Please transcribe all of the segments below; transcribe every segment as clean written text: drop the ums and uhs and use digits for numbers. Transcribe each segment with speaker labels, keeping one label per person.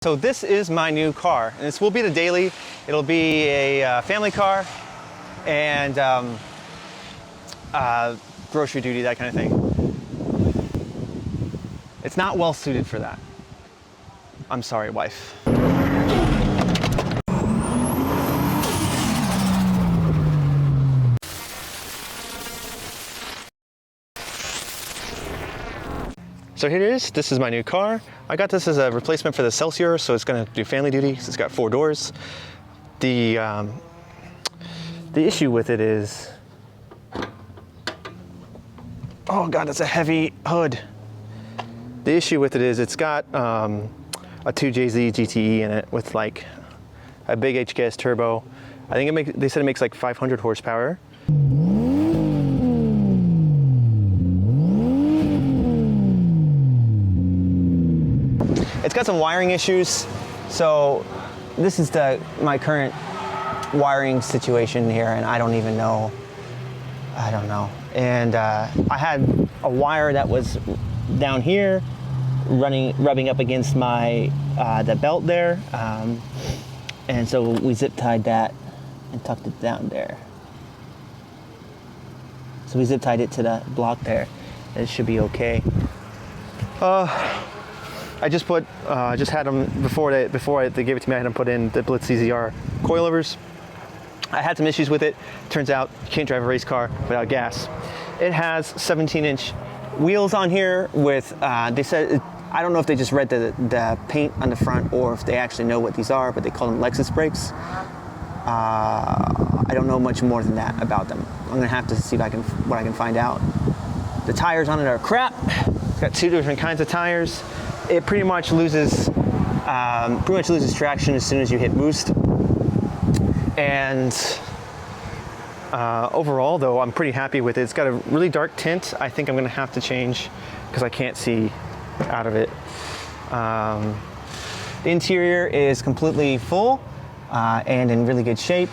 Speaker 1: So this is my new car, and this will be the daily. It'll be a family car and grocery duty, that kind of thing. It's not well suited for that. I'm sorry, wife. So here it is. This is my new car. I got this as a replacement for the Celsior, so it's going to do family duty. It's got 4 doors. The issue with it is, oh god, that's a heavy hood. The issue with it is it's got a 2JZ-GTE in it with like a big HKS turbo. I think they said it makes like 500 horsepower. It's got some wiring issues, so this is my current wiring situation here, and I don't even know. I don't know. And I had a wire that was down here, rubbing up against my the belt there, and so we zip tied that and tucked it down there. So we zip tied it to the block there. It should be okay. I just had them before they gave it to me. I had them put in the Blitz CZR coilovers. I had some issues with it. Turns out you can't drive a race car without gas. It has 17-inch wheels on here with, they said, I don't know if they just read the paint on the front or if they actually know what these are, but they call them Lexus brakes. I don't know much more than that about them. I'm gonna have to see what I can find out. The tires on it are crap. It's got 2 different kinds of tires. It pretty much loses traction as soon as you hit boost. And overall, though, I'm pretty happy with it. It's got a really dark tint. I think I'm going to have to change because I can't see out of it. The interior is completely full and in really good shape.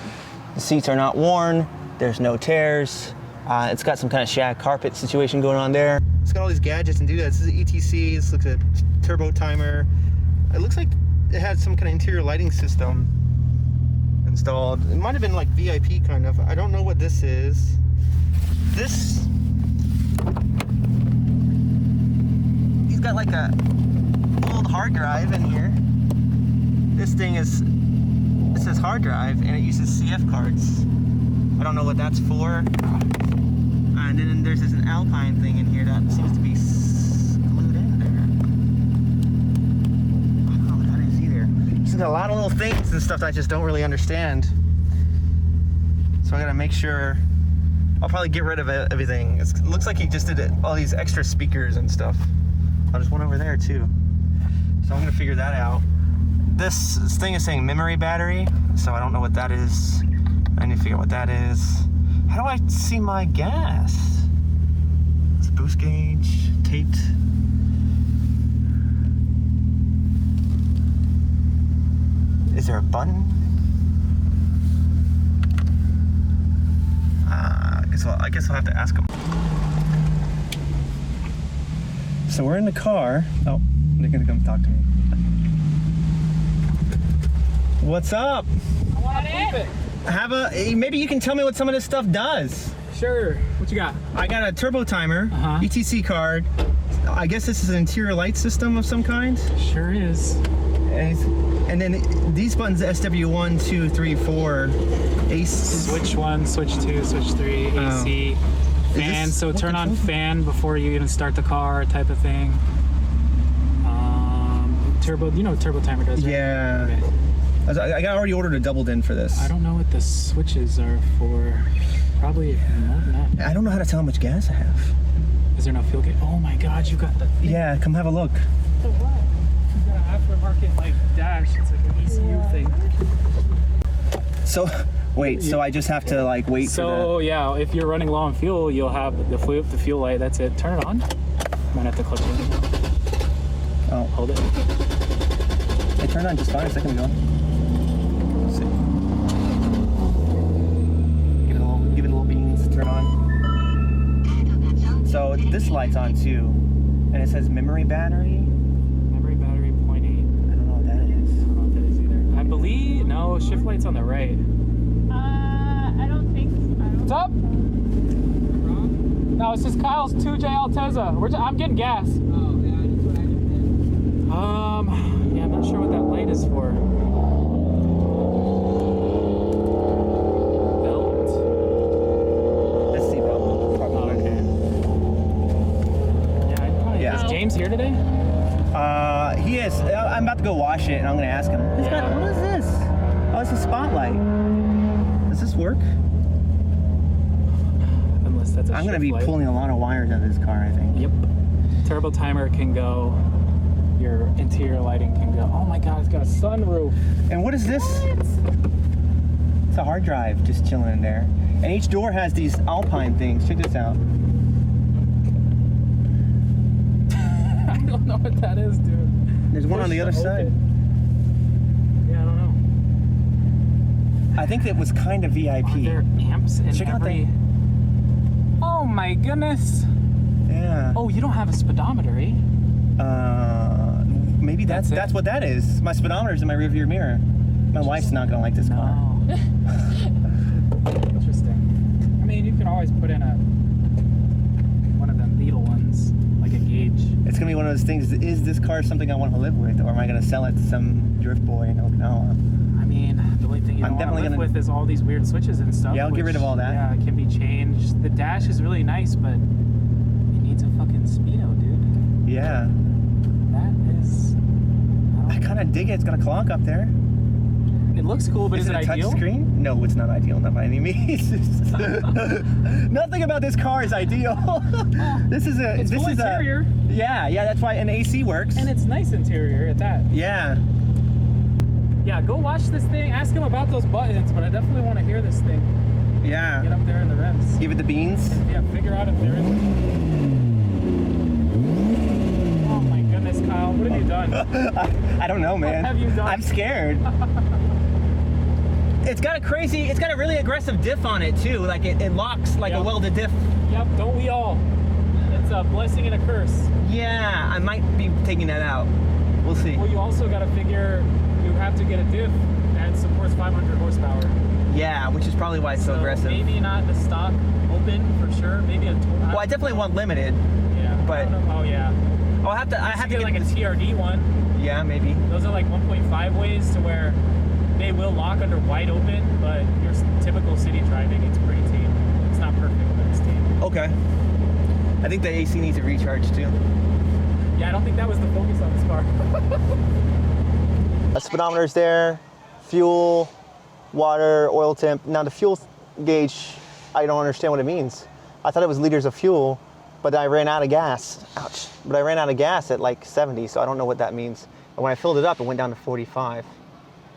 Speaker 1: The seats are not worn. There's no tears. It's got some kind of shag carpet situation going on there. It's got all these gadgets and doodads. This is ETC. This looks at turbo timer. It looks like it had some kind of interior lighting system installed. It might have been like VIP kind of. I don't know what this is. This, he's got like a old hard drive in here. This thing is, it says hard drive and it uses CF cards. I don't know what that's for. And then there's this Alpine thing in here that seems to be glued in there. I don't know what that is either. There's a lot of little things and stuff that I just don't really understand. So I gotta make sure. I'll probably get rid of everything. It looks like he just did all these extra speakers and stuff. Oh, there's one over there too. So I'm gonna figure that out. This thing is saying memory battery, so I don't know what that is. I need to figure out what that is. How do I see my gas? It's a boost gauge, taped. Is there a button? I guess I'll have to ask him. So we're in the car. Oh, they're gonna come talk to me. What's up?
Speaker 2: I want to flip it.
Speaker 1: Maybe you can tell me what some of this stuff does.
Speaker 2: Sure. What you got?
Speaker 1: I got a turbo timer, ETC card. I guess this is an interior light system of some kind.
Speaker 2: Sure is.
Speaker 1: And then these buttons, SW1, 2, 3, 4, ACE.
Speaker 2: Switch 1, switch 2, switch 3, AC. Fan, so turn on fan before you even start the car type of thing. Turbo, you know what turbo timer does, right?
Speaker 1: Yeah.
Speaker 2: Okay.
Speaker 1: I already ordered a doubled in for this.
Speaker 2: I don't know what the switches are for. Probably more than that.
Speaker 1: I don't know how to tell how much gas I have.
Speaker 2: Is there no fuel gauge? Oh my god, you got the thing.
Speaker 1: Yeah, come have a look.
Speaker 2: The what? You got an aftermarket like dash. It's like an ECU thing.
Speaker 1: So, wait, so I just have to like wait for that?
Speaker 2: So yeah, if you're running low on fuel, you'll have the fuel light. That's it. Turn it on. Might have to clutch it.
Speaker 1: Oh.
Speaker 2: Hold it.
Speaker 1: It turned on just fine a second ago. Let's see. Give it a little beans to turn on. So this light's on too. And it says memory battery.
Speaker 2: Memory battery 0.8.
Speaker 1: I don't know what that is.
Speaker 2: Oh, shift light's on the right.
Speaker 3: I don't think so.
Speaker 2: What's up? No, it's just Kyle's 2J Altezza. I'm getting gas.
Speaker 4: Oh, yeah, that's what I just did.
Speaker 2: Yeah, I'm not sure what that light is for. Belt.
Speaker 1: Let's see, bro.
Speaker 2: Oh, okay. Yeah, I'd probably.
Speaker 1: Yeah.
Speaker 2: Is James here today?
Speaker 1: He is. I'm about to go wash it, and I'm gonna ask him. He's got, what is this? Oh, it's a spotlight. Does this work?
Speaker 2: Unless that's a
Speaker 1: I'm gonna
Speaker 2: shift
Speaker 1: be
Speaker 2: light.
Speaker 1: pulling a lot of wires out of this car, I think.
Speaker 2: Yep. Turbo timer can go. Your interior lighting can go. Oh my god, it's got a sunroof.
Speaker 1: And what is this? It's a hard drive just chilling in there. And each door has these Alpine things. Check this out.
Speaker 2: I don't know what that is, dude.
Speaker 1: There's one on the other side.
Speaker 2: Yeah, I don't know.
Speaker 1: I think that was kind of VIP.
Speaker 2: Are there amps in
Speaker 1: Check out
Speaker 2: every... Oh my goodness.
Speaker 1: Yeah.
Speaker 2: Oh, you don't have a speedometer, eh?
Speaker 1: Maybe that's what that is. My speedometer's in my rearview mirror. My wife's not gonna like this car.
Speaker 2: No. Interesting. I mean, you can always put in one of them needle ones, like a gauge.
Speaker 1: It's gonna be one of those things. Is this car something I want to live with, or am I gonna sell it to some drift boy in Okinawa?
Speaker 2: I mean, the only thing you don't want to live with is all these weird switches and stuff.
Speaker 1: Yeah, I'll get rid of all that.
Speaker 2: Yeah, it can be changed. The dash is really nice, but it needs a fucking speedo, dude.
Speaker 1: Yeah.
Speaker 2: That is...
Speaker 1: I kind of dig it. It's got a clock up there.
Speaker 2: It looks cool, but is it
Speaker 1: a
Speaker 2: ideal?
Speaker 1: touch screen? No, it's not ideal, not by any means. Nothing about this car is ideal. This is a.
Speaker 2: It's
Speaker 1: this
Speaker 2: full
Speaker 1: is
Speaker 2: interior.
Speaker 1: Yeah, that's why an AC works.
Speaker 2: And it's nice interior at that.
Speaker 1: Yeah.
Speaker 2: Yeah, go watch this thing. Ask him about those buttons, but I definitely want to hear this thing.
Speaker 1: Yeah.
Speaker 2: Get up there in the rims.
Speaker 1: Give it the beans.
Speaker 2: Yeah, figure out if there is. Oh my goodness, Kyle, what have you done?
Speaker 1: I don't know, man.
Speaker 2: What have you done?
Speaker 1: I'm scared. It's got a really aggressive diff on it too. Like it locks like a welded diff.
Speaker 2: Yep, don't we all? It's a blessing and a curse.
Speaker 1: Yeah, I might be taking that out. We'll see.
Speaker 2: Well, you also got to figure you have to get a diff that supports 500 horsepower.
Speaker 1: Yeah, which is probably why it's so aggressive.
Speaker 2: Maybe not the stock open for sure. Maybe a.
Speaker 1: Well, I definitely want limited.
Speaker 2: Yeah.
Speaker 1: But
Speaker 2: oh yeah.
Speaker 1: I have to
Speaker 2: get like a TRD one.
Speaker 1: Yeah, maybe.
Speaker 2: Those are like 1.5 ways to where they will lock under wide open, but your typical city driving, it's pretty tame. It's not perfect, but it's tame.
Speaker 1: Okay. I think the AC needs a recharge too.
Speaker 2: Yeah, I don't think that was the focus on this car.
Speaker 1: A speedometer's there, fuel, water, oil temp. Now the fuel gauge, I don't understand what it means. I thought it was liters of fuel, but I ran out of gas. Ouch. But I ran out of gas at like 70, so I don't know what that means. And when I filled it up, it went down to 45.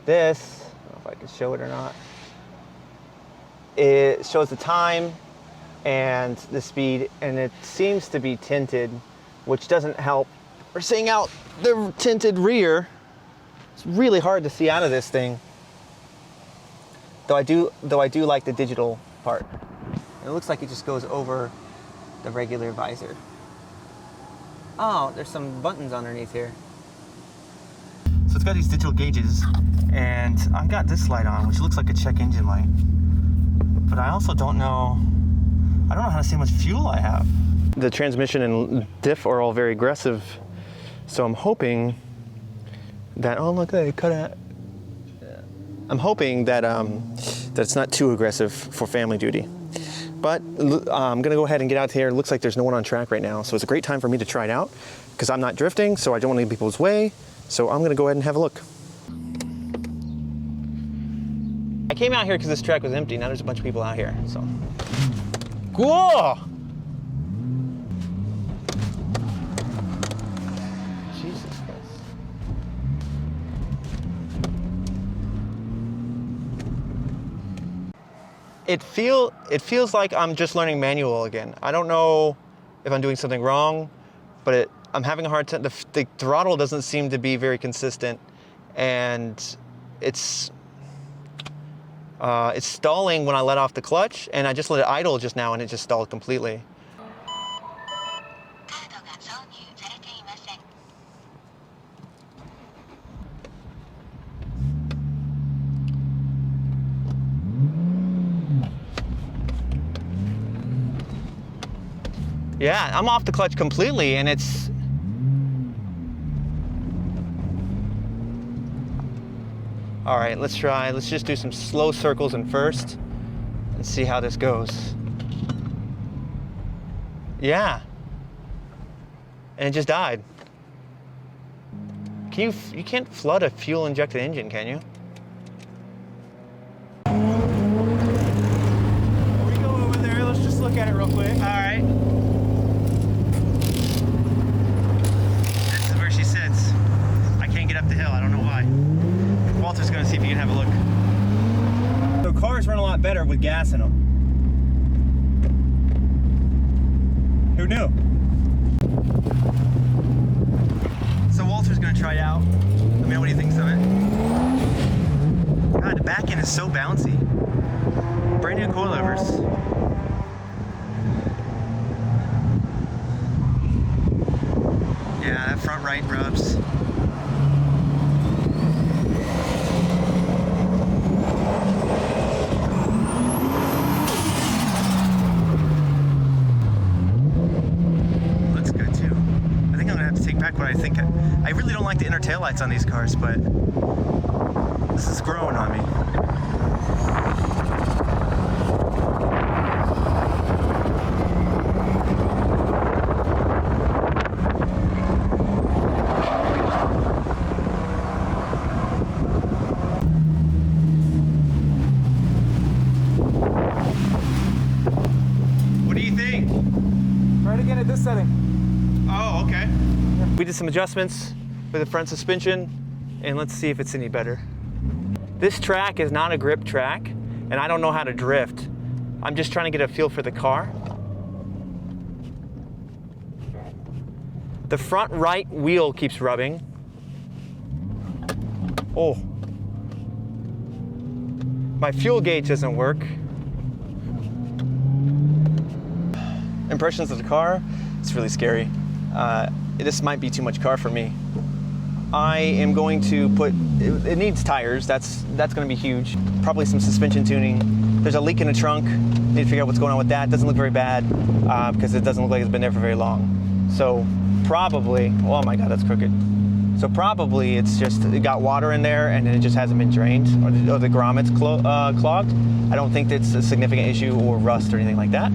Speaker 1: This, I don't know if I can show it or not. It shows the time and the speed, and it seems to be tinted, which doesn't help. We're seeing out the tinted rear. It's really hard to see out of this thing. Though I do like the digital part. It looks like it just goes over the regular visor. Oh, there's some buttons underneath here. So it's got these digital gauges, and I've got this light on, which looks like a check engine light. But I also don't know how to see how much fuel I have. The transmission and diff are all very aggressive, so I'm hoping that, oh look, they cut out. I'm hoping that that it's not too aggressive for family duty. But I'm gonna go ahead and get out here. It looks like there's no one on track right now, so it's a great time for me to try it out, because I'm not drifting, so I don't want to leave people's way. So I'm gonna go ahead and have a look. I came out here because this track was empty. Now there's a bunch of people out here, so. Cool! Jesus Christ. It feels like I'm just learning manual again. I don't know if I'm doing something wrong, but I'm having a hard time. The throttle doesn't seem to be very consistent, and it's stalling when I let off the clutch, and I just let it idle just now, and it just stalled completely. Yeah, I'm off the clutch completely, and it's... All right, let's try. Let's just do some slow circles in first and see how this goes. Yeah. And it just died. You can't flood a fuel-injected engine, can you?
Speaker 2: We go over there. Let's just look at it real quick.
Speaker 1: All right. This is where she sits. I can't get up the hill. I don't know why. Walter's gonna see if he can have a look. So cars run a lot better with gas in them. Who knew? So Walter's gonna try it out. Let me know what he thinks of it. God, the back end is so bouncy. Brand new coilovers. Yeah, that front right rubs. Looks good too. I think I'm gonna have to take back what I think. I really don't like the inner taillights on these cars, but this is growing on me. What do you think?
Speaker 2: Try it again at this setting.
Speaker 1: Oh, okay. We did some adjustments with the front suspension, and let's see if it's any better. This track is not a grip track, and I don't know how to drift. I'm just trying to get a feel for the car. The front right wheel keeps rubbing. Oh. My fuel gauge doesn't work. Impressions of the car, it's really scary. This might be too much car for me. I am going to put, it needs tires, that's gonna be huge. Probably some suspension tuning. There's a leak in the trunk, need to figure out what's going on with that. Doesn't look very bad, because it doesn't look like it's been there for very long. So probably, oh my God, that's crooked. So probably it's just, it got water in there and then it just hasn't been drained, or the grommet's clogged. I don't think it's a significant issue or rust or anything like that.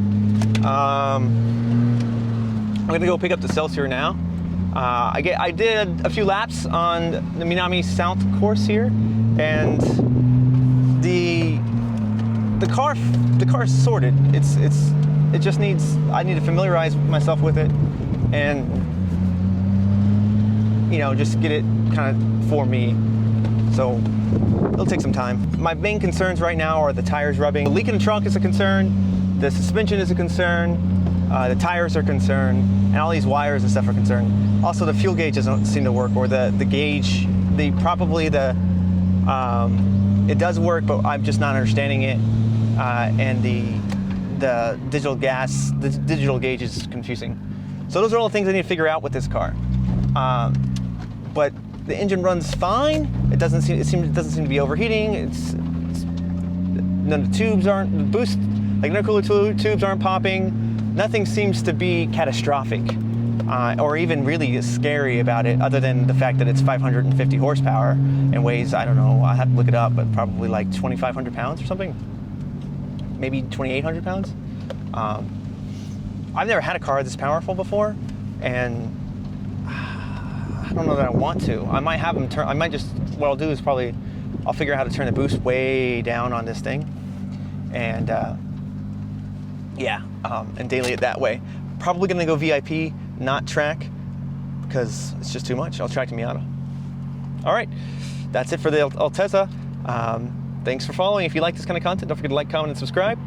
Speaker 1: I'm gonna go pick up the Celsior now. I did a few laps on the Minami South course here, and the car's sorted. It just needs, I need to familiarize myself with it, and you know, just get it kind of for me. So it'll take some time. My main concerns right now are the tires rubbing. The leak in the trunk is a concern. The suspension is a concern. The tires are concerned, and all these wires and stuff are concerned. Also, the fuel gauge doesn't seem to work, or the gauge, it does work, but I'm just not understanding it. And the digital gauge is confusing. So those are all the things I need to figure out with this car. But the engine runs fine. It doesn't seem to be overheating. None of the tubes aren't, the boost, like intercooler tubes aren't popping. Nothing seems to be catastrophic or even really scary about it, other than the fact that it's 550 horsepower and weighs, I don't know, I have to look it up, but probably like 2,500 pounds or something. Maybe 2,800 pounds. I've never had a car this powerful before, and I don't know that I want to. I might have them turn, what I'll do is probably, I'll figure out how to turn the boost way down on this thing, and and daily it that way. Probably gonna go VIP, not track, because it's just too much. I'll track to Miata. All right, that's it for the Altezza. Thanks for following. If you like this kind of content, don't forget to like, comment, and subscribe.